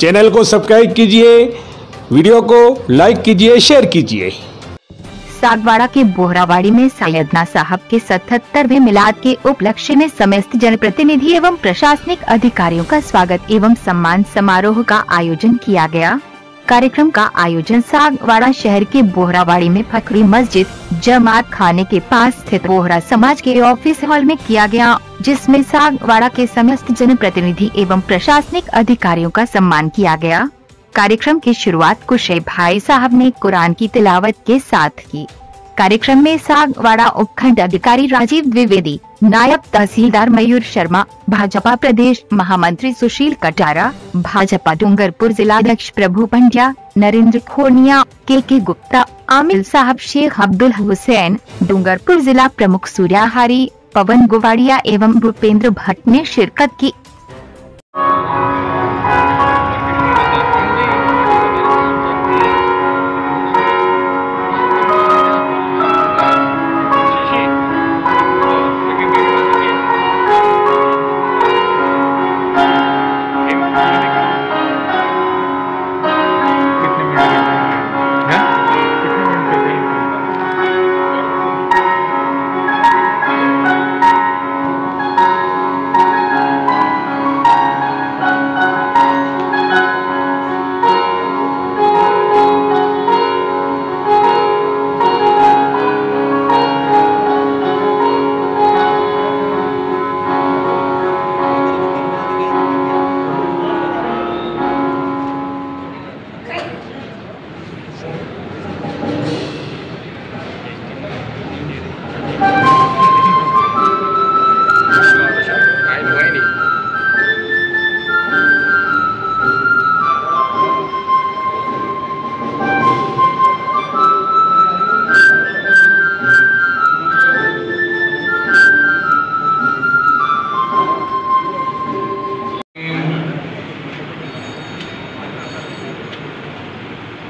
Channel को subscribe कीजिए, video को लाइक कीजिए, शेयर कीजिए। सागवाड़ा के बोहरावाड़ी में सैयदना साहब के 77वें मिलाद के उपलक्ष्य में समस्त जनप्रतिनिधि एवं प्रशासनिक अधिकारियों का स्वागत एवं सम्मान समारोह का आयोजन किया गया। कार्यक्रम का आयोजन सागवाड़ा शहर के बोहरावाड़ी में फकरी मस्जिद जमात खाने के पास स्थित बोहरा समाज के ऑफिस हॉल में किया गया, जिसमें सागवाड़ा के समस्त जनप्रतिनिधि एवं प्रशासनिक अधिकारियों का सम्मान किया गया। कार्यक्रम की शुरुआत कुशे भाई साहब ने कुरान की तिलावत के साथ की। कार्यक्रम में सागवाड़ा उपखंड अधिकारी राजीव द्विवेदी, नायब तहसीलदार मयूर शर्मा, भाजपा प्रदेश महामंत्री सुशील कटारा, भाजपा डूंगरपुर जिलाध्यक्ष प्रभु पंड्या, नरेंद्र खोनिया, के गुप्ता, आमिर साहब, शेख अब्दुल हुसैन, डूंगरपुर जिला प्रमुख सूर्याहारी, पवन गुवाड़िया एवं भूपेंद्र भट्ट ने शिरकत की।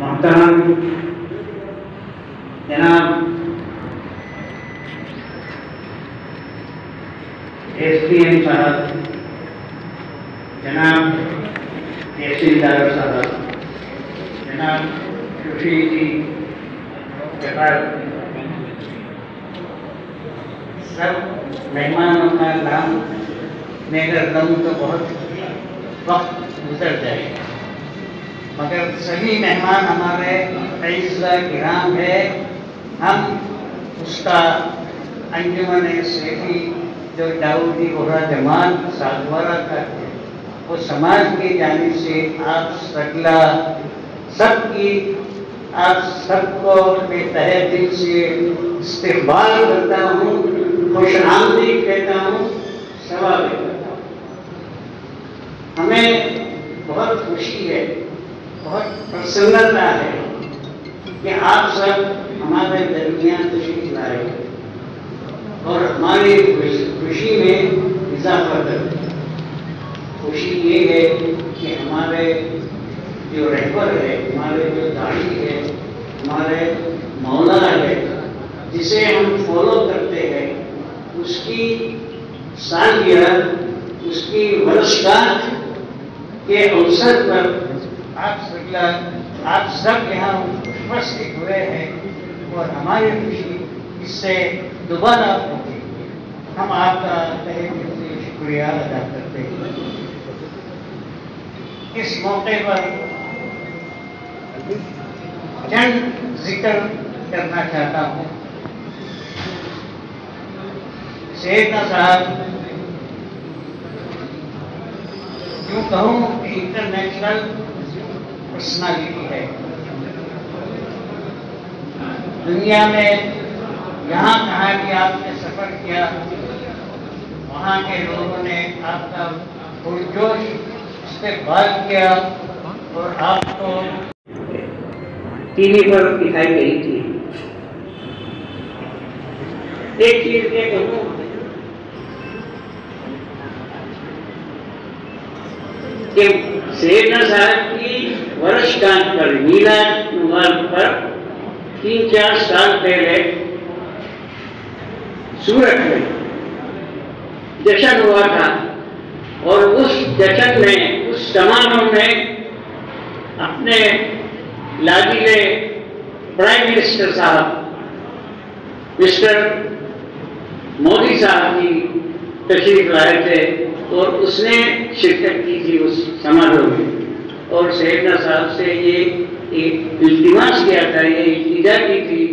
मोहतरम जनाब SPM साहब, जनाब तहसीलदार साहब, जनाब सुशील जी, सब मेहमानों का नाम में अगर लूँ तो बहुत वक्त गुजर जाएगा, मगर सभी मेहमान हमारे किराम है। हम उसका अंजुमन सेठी जो दाऊदी बोहरा जमात सागवाड़ा का है, वो समाज की जानिब से आप सकला सबकी आप सबको मैं तहे दिल से इस्तेमाल करता हूँ, खुश आमदीद कहता हूँ, सवाल करता हूँ। हमें बहुत खुशी है, बहुत प्रसन्नता है कि आप सब हमारे दरमियान तशरीफ लाए और हमारी खुशी में इजाफा करते हैं। खुशी ये है कि हमारे जो रहबर है, हमारे जो दाढ़ी है, हमारे मौला है, जिसे हम फॉलो करते हैं, उसकी सालगिरह, उसकी वर्षगांठ के अवसर पर आप सब यहाँ उपस्थित हुए हैं और हमारी खुशी इससे दोबारा होगी। हम आपका तहे दिल से शुक्रिया अदा करते हैं। इस मौके पर चंद जिक्र करना चाहता हूँ। सैयदना साहब यूँ कहूँ कि इंटरनेशनल पर्सनालिटी है। दुनिया में यहाँ कहाँ भी आपने सफर किया, वहाँ के लोगों ने आपका पुरजोश इस्तेमाल किया और आपको टीवी पर दिखाई गई थी। एक चीज ये कहूँ कि सैयदना साहब की वर्षगांठ पर, मीलाद मुबारक पर 3-4 साल पहले सूरत में जश्न हुआ था और उस जश्न में, उस समारोह में अपने लाडीले प्राइम मिनिस्टर साहब मिस्टर मोदी साहब जी तशरीफ लाए थे और उसने शिरकत की थी उस समारोह में और सैयदना साहब से ये एक इल्तिमास किया था, ये इल्तिजा की थी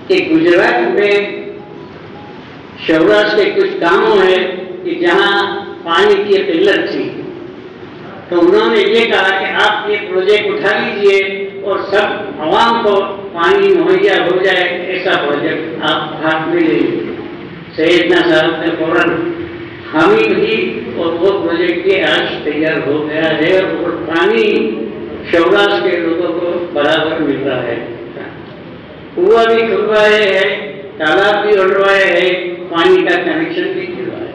कि गुजरात में सौराष्ट्र के कुछ गांवों में कि जहां पानी की किल्लत थी, तो उन्होंने ये कहा कि आप ये प्रोजेक्ट उठा लीजिए और सब आवाम को पानी मुहैया हो जाए, ऐसा प्रोजेक्ट आप हाथ में ले लीजिए। सैयदना साहब ने फौरन हामी दी और वो प्रोजेक्ट ये आज तैयार हो गया है और पानी सौराष्ट्र के लोगों को बराबर मिल रहा है। कुआं भी खुलवाए हैं, तालाब भी उड़वाए हैं, पानी का कनेक्शन भी खुलवाया।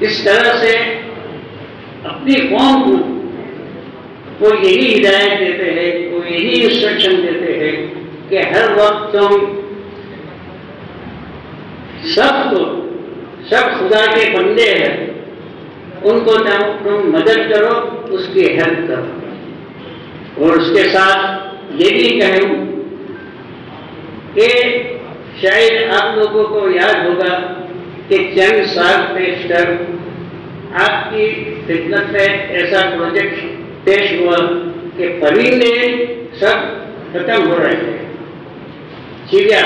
इस तरह से अपनी कौम को यही हिदायत देते हैं, वो यही इंस्ट्रक्शन देते हैं कि हर वक्त तुम सब खुदा के बंदे हैं, उनको तुम मदद करो, उसकी हेल्प करो। और उसके साथ ये भी कहूँ कि शायद आप लोगों को याद होगा कि चंद साल पेशतर आपकी खिदमत में ऐसा प्रोजेक्ट पेश हुआ कि परिंदे सब खत्म हो रहे थे चिड़िया,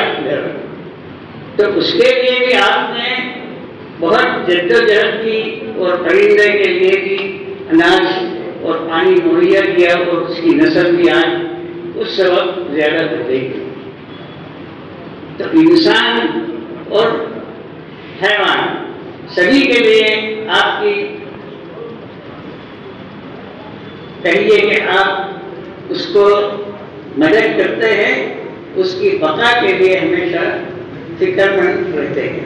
तो उसके लिए भी आपने बहुत जद्दोजहद की और परिंदे के लिए भी अनाज और पानी मुहैया किया और उसकी नस्ल भी आज उस वक्त ज्यादा बढ़ गई। तो इंसान और हैवान सभी के लिए आपकी कहिए कि आप उसको मदद करते हैं, उसकी बका के लिए हमेशा फिक्रमंद रहते हैं।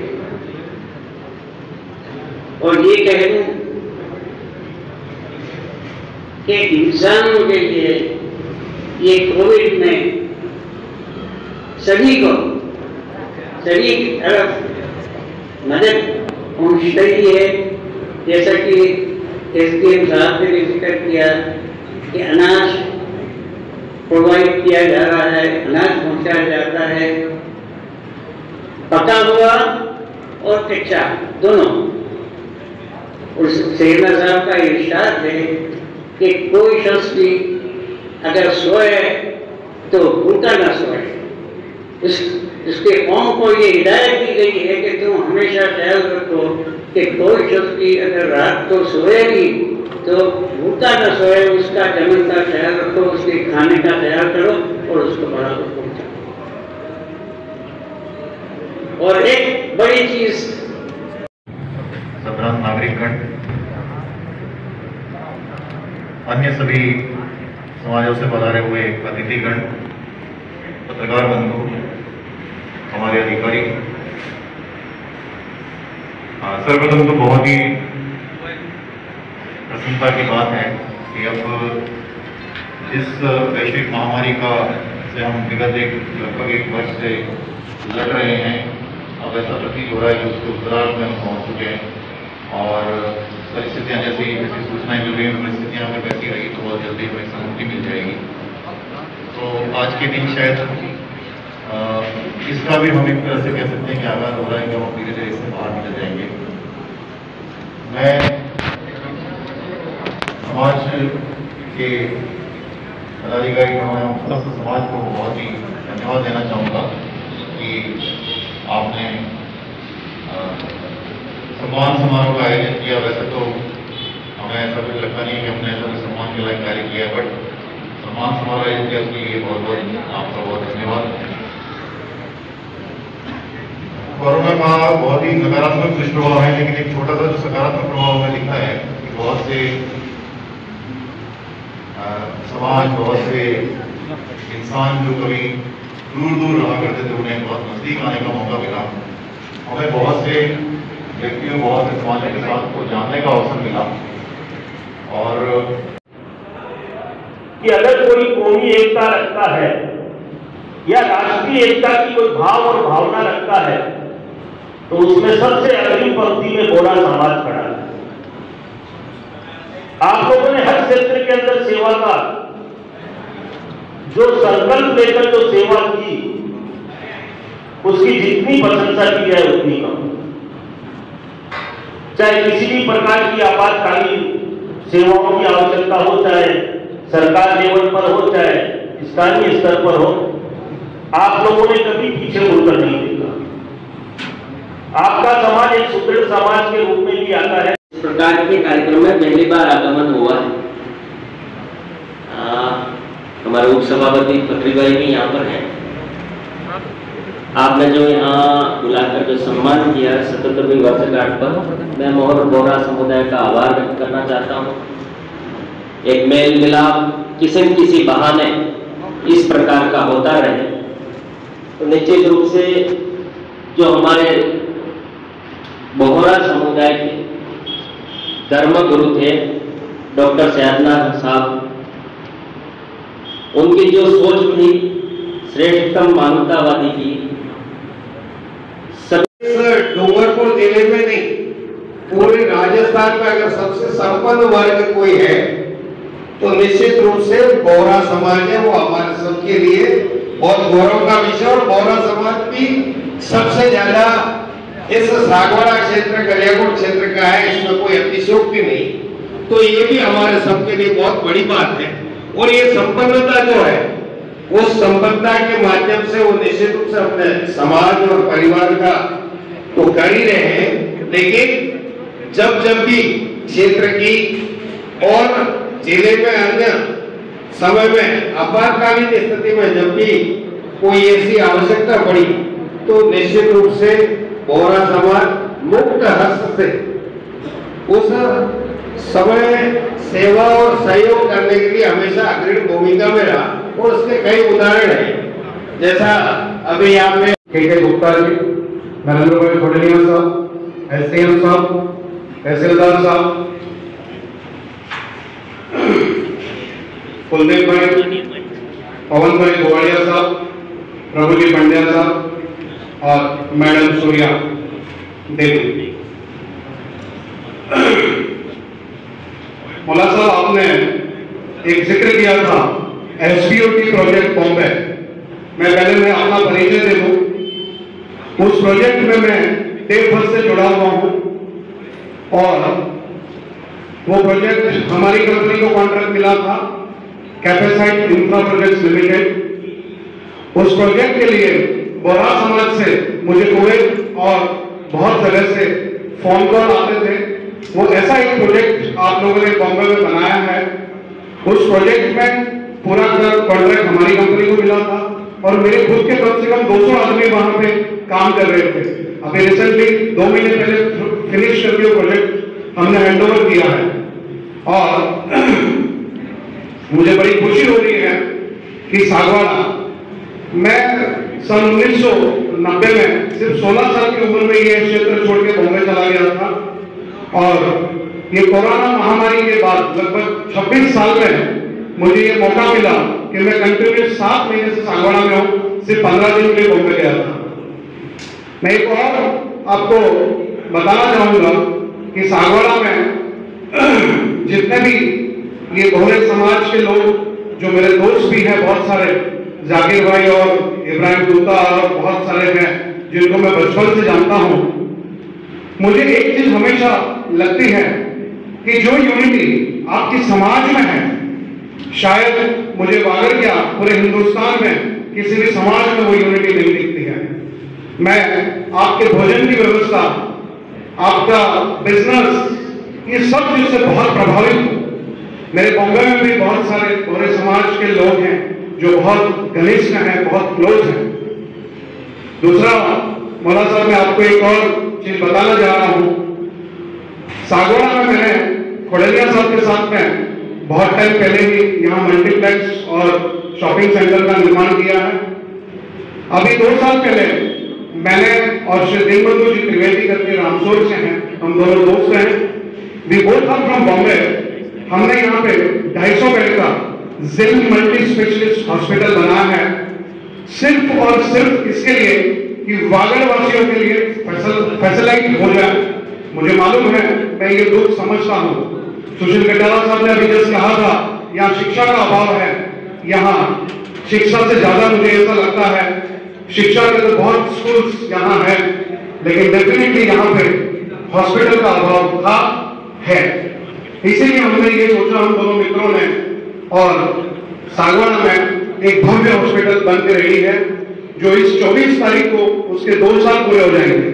और ये कह दूं कि इंसानों के लिए ये कोविड में सभी की तरफ मदद पहुंच रही है। जैसा कि एसडीएम साहब ने भी जिक्र किया कि अनाज प्रोवाइड किया जा रहा है, अनाज पहुंचाया जाता है, पका हुआ और कच्चा दोनों। और सैयदना साहब का इरशाद है कि कोई शख्स भी अगर सोए तो भूखा ना सोए। उसके कौम को ये हिदायत दी गई है कि तुम हमेशा ख्याल रखो कि कोई शख्स भी अगर रात को सोएगी तो भूखा न सोए, उसका जमीन का ख्याल रखो, उसके खाने का तैयार करो और उसको बराबर पहुंचाओ। और एक बड़ी चीज, सभ्रांत नागरिकगण, अन्य सभी समाजों से पधारे हुए अतिथिगण, पत्रकार बंधु, हमारे अधिकारी, सर्वप्रथम तो बहुत ही प्रसन्नता की बात है कि अब इस वैश्विक महामारी का से हम विगत लगभग एक वर्ष से लड़ रहे हैं। अब ऐसा प्रतीत हो रहा है कि उसके उत्तरार्ध में हम पहुँच चुके हैं और परिस्थितियाँ जैसी सूचनाएं मिल रही हैं, परिस्थितियाँ हमें वैसी रही तो बहुत जल्दी हमें सहमति मिल जाएगी। तो आज के दिन शायद इसका भी हम एक तरह से कह सकते हैं कि आगाज हो रहा है कि हम धीरे धीरे इससे बाहर निकल जाएंगे। मैं समाज के पदाधिकारी एवं समस्त समाज को बहुत ही धन्यवाद देना चाहूँगा कि आपने सम्मान समारोह का आयोजन किया। वैसे तो हमें ऐसा कुछ लगता नहीं कि हमने ऐसा कोई सम्मान के लायक कार्य किया, बट सम्मान समारोह आयोजन किया उसके लिए बहुत बहुत आपका बहुत धन्यवाद। कोरोना का बहुत ही नकारात्मक दुष्प्रभाव है, लेकिन एक छोटा सा जो सकारात्मक प्रभाव हमें दिखता है कि बहुत से समाज, बहुत से इंसान जो कभी दूर दूर रहा करते थे उन्हें बहुत नजदीक आने का मौका मिला। हमें बहुत से व्यक्तियों, बहुत से समाजों के साथ को जानने का अवसर मिला। और कि अगर कोई कौमी एकता रखता है या राष्ट्रीय एकता की कोई भाव और भावना रखता है तो उसमें सबसे अग्रिम पंक्ति में बोरा समाज खड़ा है। आप लोगों ने हर क्षेत्र के अंदर सेवा का जो संकल्प लेकर जो सेवा की, उसकी जितनी प्रशंसा की जाए उतनी कम। चाहे किसी भी प्रकार की आपातकालीन सेवाओं की आवश्यकता हो, चाहे सरकार लेवल पर हो, चाहे स्थानीय स्तर पर हो, आप लोगों ने कभी पीछे मुड़कर नहीं देखा। आपका समाज एक सुदृढ़ समाज के रूप में भी आता है। इस प्रकार के कार्यक्रम में पहली बार आगमन हुआ है। हमारे उप सभापति पटरी भाई भी यहाँ पर हैं। आपने जो यहाँ बुलाकर जो सम्मान किया 77वीं वर्षगांठ पर, मैं मोहर बोहरा समुदाय का आभार व्यक्त करना चाहता हूँ। एक मेल मिलाप किसी बहाने इस प्रकार का होता रहे तो निश्चित रूप से जो हमारे बोहरा समुदाय के धर्म गुरु थे डॉक्टर सैयदनाथ साहब, उनकी जो सोच थी श्रेष्ठतम मानवतावादी की, डूंगरपुर जिले में नहीं पूरे राजस्थान में अगर सबसे संपन्न वर्ग कोई है तो निश्चित रूप से बोहरा समाज है। वो हमारे सबके लिए बहुत गौरव का विषय, और बोहरा समाज भी सबसे ज्यादा इस सागवाड़ा क्षेत्र, कलियाकोट क्षेत्र का है, इसमें कोई अतिशयोक्ति नहीं। तो ये भी हमारे सबके लिए बहुत बड़ी बात है। और ये संपन्नता जो है उस संपन्नता के माध्यम से वो निश्चित रूप से अपने समाज और परिवार का तो कर ही रहे हैं, लेकिन जब भी क्षेत्र की और जिले में अन्य समय में आपातकालीन स्थिति में जब भी कोई ऐसी आवश्यकता पड़ी तो निश्चित रूप से बोहरा समाज मुक्त हस्त से उस समय सेवा और सहयोग करने के लिए हमेशा अग्रणी भूमिका में रहा। और उसके कई उदाहरण हैं, जैसा अभी यहाँ पे के गुप्ता जी, नरेंद्र भाई खोडलिया साहब, SCM साहब, तहसीलदार साहब, कुलदीप भाई, पवन भाई गोवाड़िया साहब, प्रभुजी पंड्या साहब और मैडम सूर्या देवी। मौला साहब, आपने एक जिक्र किया था SBOT प्रोजेक्ट बॉम्बे। मैं अपना परिचय दे दूं। उस प्रोजेक्ट में मैं डे फर्स्ट से जुड़ा हुआ हूं और वो प्रोजेक्ट हमारी कंपनी को कॉन्ट्रैक्ट मिला था, कैपेसाइट इंफ्रा प्रोजेक्ट्स लिमिटेड। उस प्रोजेक्ट के लिए बोहरा समाज से मुझे कुवैत और बहुत जगह से फोन कॉल आते थे वो ऐसा एक प्रोजेक्ट आप लोगों ने बॉम्बे में बनाया है। उस प्रोजेक्ट में पूरा कॉन्ट्रैक्ट हमारी कंपनी को मिला था और मेरे खुद के कम से कम 200 आदमी वहां पे काम कर रहे थे। अभी रिसेंटली 2 महीने पहले फिनिश करके वो प्रोजेक्ट हमने हैंडओवर किया है और मुझे बड़ी खुशी हो रही है कि सागवाड़ा, मैं सन 1990 में सिर्फ 16 साल की उम्र में ये क्षेत्र छोड़ के बॉम्बे चला गया था और ये कोरोना महामारी के बाद लगभग 26 साल में मुझे ये मौका मिला कि मैं कंटिन्यू 7 महीने से सागवाड़ा में हूँ, सिर्फ 15 दिन के लिए बॉम्बे गया था। मैं एक और आपको बताना चाहूंगा कि सागवाड़ा में जितने भी ये बहुरे समाज के लोग जो मेरे दोस्त भी हैं, बहुत सारे, जाकिर भाई और इब्राहिम दूता और बहुत सारे हैं जिनको मैं बचपन से जानता हूं, मुझे एक चीज हमेशा लगती है कि जो यूनिटी आपकी समाज में है, शायद मुझे वागर क्या पूरे हिंदुस्तान में किसी भी समाज में वो यूनिटी नहीं दिखती है। मैं आपके भोजन की व्यवस्था, आपका बिजनेस, ये सब चीज से बहुत प्रभावित हूं। मेरे बॉम्बे में भी बहुत सारे पूरे समाज के लोग हैं जो बहुत घनिष्ठ हैं, बहुत क्लोज हैं। दूसरा, मौला साहब, मैं आपको एक और चीज बताना जा रहा हूं। सागवाड़ा में मैंने खोडलिया साहब के साथ में बहुत टाइम पहले ही यहाँ मल्टीप्लेक्स और शॉपिंग सेंटर का निर्माण किया है। अभी 2 साल पहले मैंने और श्री दीनबंधु जी त्रिवेदी करके रामसोर से हैं, हम दोनों दोस्त हैं, we both are from Bombay. हमने यहाँ पे 250 बेड का जिल मल्टी स्पेशलिस्ट हॉस्पिटल बनाया है, सिर्फ और सिर्फ इसके लिए कि वागड़ वासियों के लिए फैसिलाइट हो जाए। मुझे मालूम है, मैं ये दुख समझता हूँ। सुशील कटारा साहब ने अभी जैसे कहा था, यहाँ शिक्षा का अभाव है। यहाँ शिक्षा से ज्यादा मुझे ऐसा लगता है, शिक्षा के तो बहुत स्कूल्स यहाँ है, लेकिन डेफिनेटली यहाँ पे हॉस्पिटल का अभाव था, है। इसीलिए हमने ये सोचा, हम दोनों मित्रों ने, और सागवाड़ा में एक भव्य हॉस्पिटल बन के रेडी है जो इस 24 तारीख को उसके 2 साल पूरे हो जाएंगे।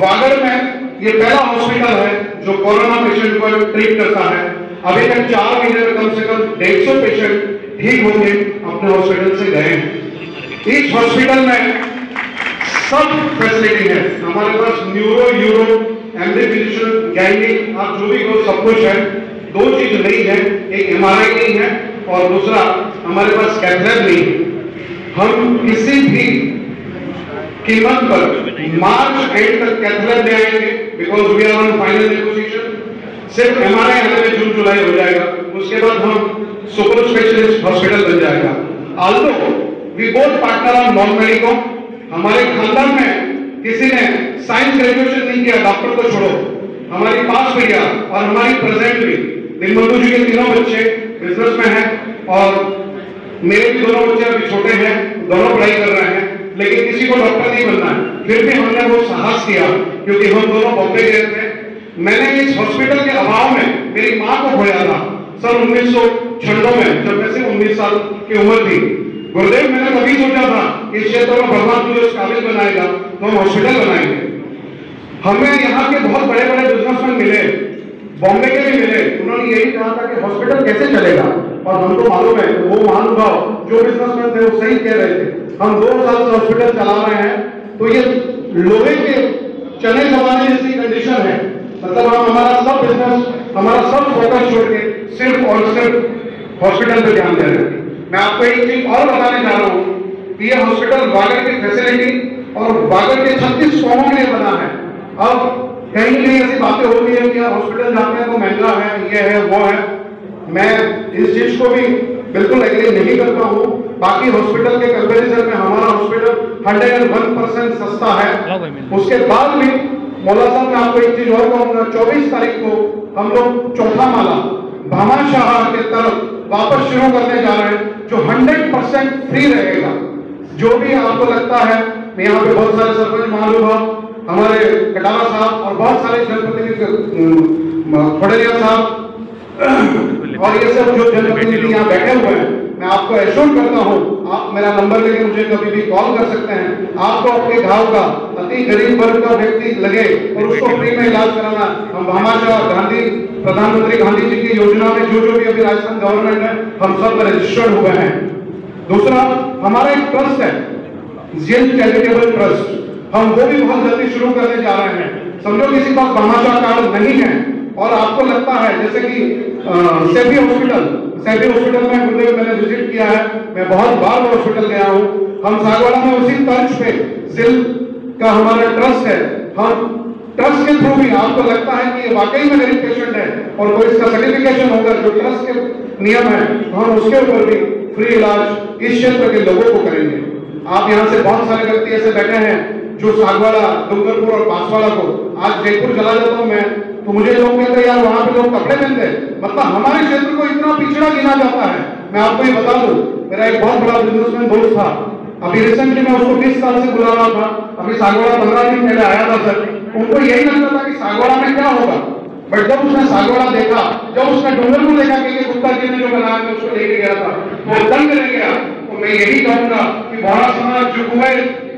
वागड़ में ये पहला हॉस्पिटल है जो कोरोना पेशेंट को ट्रीट करता है। अभी तक 4 महीने में कम से कम 150 पेशेंट ठीक होंगे अपने हॉस्पिटल से गए हैं। इस हॉस्पिटल में सब फैसिलिटी है। हमारे पास neuro, uro, MD physician, gynaec, आप जो भी कहो सब कुछ है। 2 चीज नहीं है, एक एमआरआई नहीं है और दूसरा हमारे पास कैथलैब नहीं है। हम किसी भी कीमत पर मार्च एंड तक कैथलैब ले आएंगे, because we are on final negotiation. सिर्फ एमआरआई हमें जून जुलाई हो जाएगा, उसके बाद हम सुपर स्पेशलिस्ट हॉस्पिटल बन जाएगा। Although we both partner on non medico. हमारे खानदान में किसी ने साइंस ग्रेजुएशन नहीं किया, डॉक्टर को छोड़ो, हमारी पास भैया और हमारी प्रेजेंट भी दीनबंधु जी के 3 बच्चे बिजनेस में हैं और मेरे भी 2 बच्चे अभी छोटे हैं, दोनों पढ़ाई कर रहे हैं, लेकिन किसी को डॉक्टर नहीं बनना है। फिर भी हमने वो साहस किया क्योंकि हम दोनों बॉम्बे गए थे। मैंने इस हॉस्पिटल के अभाव में मेरी माँ को खोया था सन 1996 में, जब मैं सिर्फ 19 साल की उम्र थी। गुरुदेव, मैंने कभी सोचा था इस क्षेत्र में भगवान मुझे काबिल बनाएगा तो हम हॉस्पिटल बनाएंगे। हमें यहाँ के बहुत बड़े बड़े बिजनेसमैन मिले, बॉम्बे के भी मिले, उन्होंने यही कहा था कि हॉस्पिटल कैसे चलेगा, और हमको मालूम है वो महानुभाव जो बिजनेसमैन थे वो सही कह रहे थे। हम 2 साल से हॉस्पिटल चला रहे हैं, तो ये लोहे के चने जमाने जैसी कंडीशन है। मतलब हम हमारा सब बिजनेस, हमारा सब फोकस छोड़ के सिर्फ और सिर्फ हॉस्पिटल पे ध्यान दे रहे हैं। मैं आपको एक चीज और बताने जा रहा हूँ कि यह हॉस्पिटल वागड़ की फैसिलिटी और वागड़ के 36 कौमों के लिए बना है। अब कहीं कहीं ऐसी बातें होती है कि हॉस्पिटल जाते हैं तो महंगा है, ये है वो है। मैं इस चीज को भी बिल्कुल एग्री नहीं करता हूँ। बाकी हॉस्पिटल के कंपैरिजन में हमारा हॉस्पिटल 101% सस्ता है। उसके बाद भी मौला साहब, मैं आपको एक चीज और कहूंगा, 24 तारीख को हम लोग चौथा माला भामाशाह के तरफ वापस शुरू करने जा रहे हैं, जो 100% फ्री रहेगा। जो भी आपको लगता है, यहाँ पे बहुत सारे सरपंच महानुभाव, हमारे कटारा साहब और बहुत सारे जनप्रतिनिधि, खोडलिया साहब और ये सब जो जनप्रतिनिधि यहाँ बैठे हुए हैं, मैं आपको एश्योर करता हूं, आप मेरा नंबर लेके मुझे कभी भी कॉल कर सकते हैं। आपको अपने घाव का अति गरीब वर्ग का व्यक्ति लगे और उसको फ्री में इलाज कराना, हम भामाशाह गांधी, प्रधानमंत्री गांधी जी की योजना में जो भी अभी राजस्थान गवर्नमेंट है, हम सब रजिस्टर्ड हुए हैं। दूसरा, हमारा एक ट्रस्ट है, जेल चैरिटेबल ट्रस्ट, हम वो भी बहुत जल्दी शुरू करने जा रहे हैं। समझो किसी के पास भामाशाह कार्ड नहीं है और आपको लगता है, जैसे कि सेबी हॉस्पिटल में गुरुदेव मैंने विजिट किया है, मैं बहुत बार हॉस्पिटल गया हूं। हम सागवाड़ा में उसी तर्ज पे जिल का हमारा ट्रस्ट है, हम ट्रस्ट के थ्रू भी आपको लगता है कि वाकई में गरीब पेशेंट है और कोई इसका सर्टिफिकेशन होगा जो ट्रस्ट के नियम है, तो हम उसके ऊपर भी फ्री इलाज इस क्षेत्र के लोगों को करेंगे। आप यहाँ से बहुत सारे व्यक्ति ऐसे बैठे हैं जो सागवाड़ा, डूंगरपुर और बांसवाड़ा को, आज जयपुर चला जाता हूँ मैं तो मुझे लोग कहते हैं यार वहां पे लोग कपड़े पहनते, मतलब हमारे क्षेत्र को इतना पिछड़ा गिना जाता है। मैं आपको ये बता दूं, मेरा एक बहुत बड़ा बिजनेसमैन दोस्त था, अभी रिसेंटली मैं उसको 20 साल से बुला रहा था, अभी सागवाड़ा 15 दिन पहले आया था सर। उनको यही लगता था कि सागवाड़ा में क्या होगा, बट जब उसने सागवाड़ा देखा, जब उसने डूंगरपुर देखा कि गुप्ता जी ने जो बनाया मैं उसको लेके गया था, वो दंग रह गया। तो मैं यही कहूंगा कि बोहरा समाज जो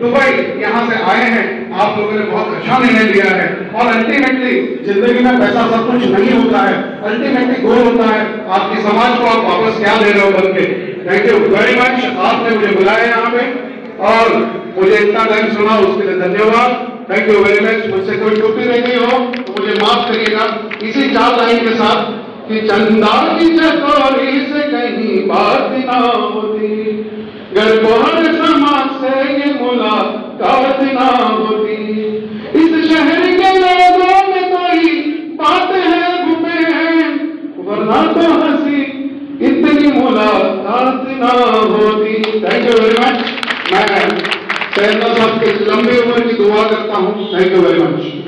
दुबई यहाँ से आए हैं, आप लोगों ने बहुत अच्छा निर्णय लिया है। और अल्टीमेटली जिंदगी में पैसा सब कुछ नहीं होता है, अल्टीमेटली गोल होता है आपकी समाज को आप वापस क्या दे रहे हो बन के। थैंक यू वेरी मच, आपने मुझे बुलाया यहाँ पे और मुझे इतना टाइम सुना उसके लिए धन्यवाद। Thank you very much. मुझसे कोई त्रुटि रह गई हो तो मुझे माफ करिएगा। इसी 4 लाइन के साथ कि चंदा की चकोरी से कहीं बात ना होती, गर बोहर समाज से ये मुलाकात ना होती, इस शहर के लोगों में कोई बात है घुमे हैं, वरना तो हंसी इतनी मुलाकात ना होती। Thank you very much. मैं शहर साहब की लंबी उम्र की दुआ करता हूँ। Thank you very much.